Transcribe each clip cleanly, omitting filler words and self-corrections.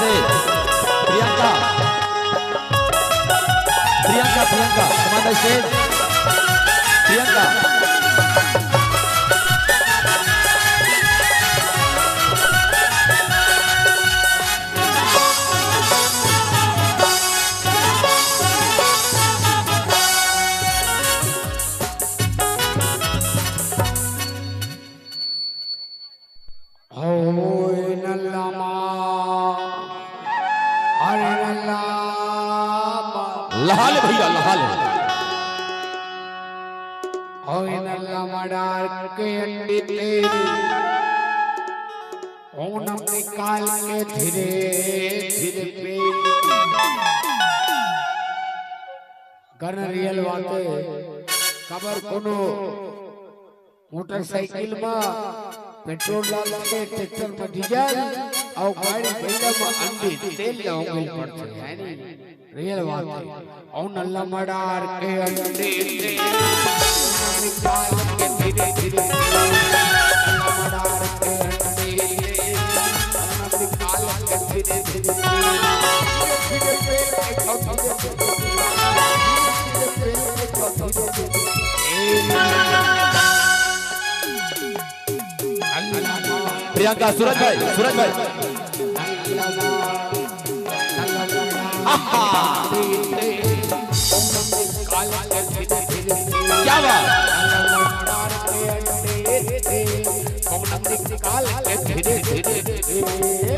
से प्रियंका प्रियंका प्रियंका कमांडर से प्रियंका लहाले भैया लहाले मडार के अंडी ओनम निकाल के धीरे धीरे पे गन रियल वाते खबर कोनो मोटरसाइकिल में पेट्रोल डाल के ट्रैक्टर में डीजल और गाड़ी भैया में अंडी तेल लगाओगे पड़ते हैं रियल बात है और नल्ला मडार के अंडे निकाल के धीरे धीरे मडार के अंडे निकाल के धीरे धीरे प्रियंका सूरज भाई क्या बात धीरे धीरे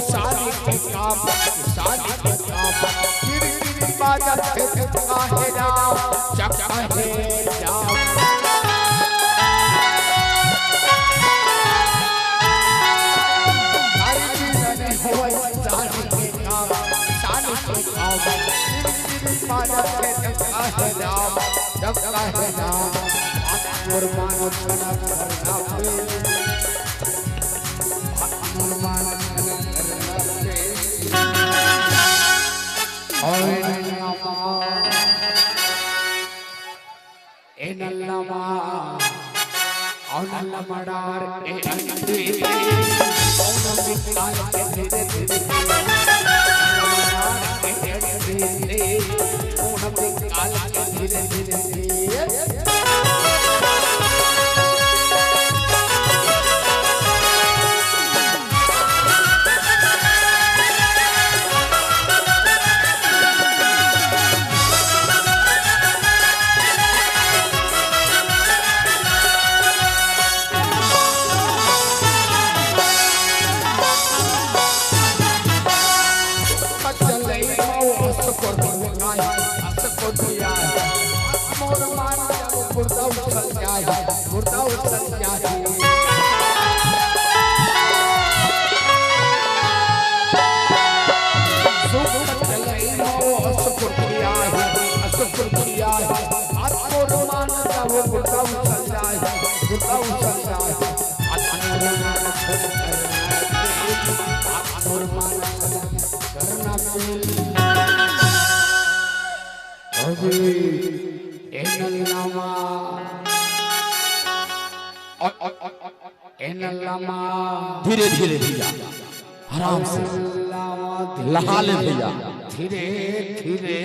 शादी के काम किरी बाजत है काहे राम चक्का है जाम नहीं होए शादी के काम किरी बाजत है काहे राम चक्का है जाम कुर्बान करना पे मडार के अंडे निकाल के धीरे धीरे निकाल के धीरे धीरे धीरे धीरे भैया आराम से लहाले भैया धीरे धीरे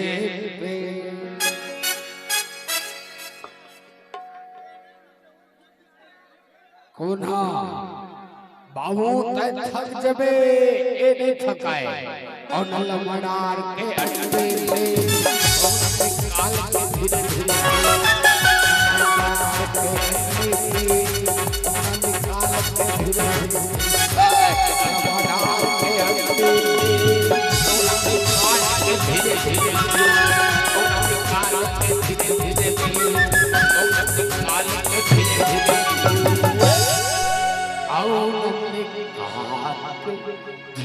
कोना बाबू तय थक जबे ए नहीं थकाए और नल मडार के अंडे से काल के धीरे धीरे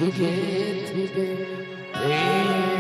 धीरे धीरे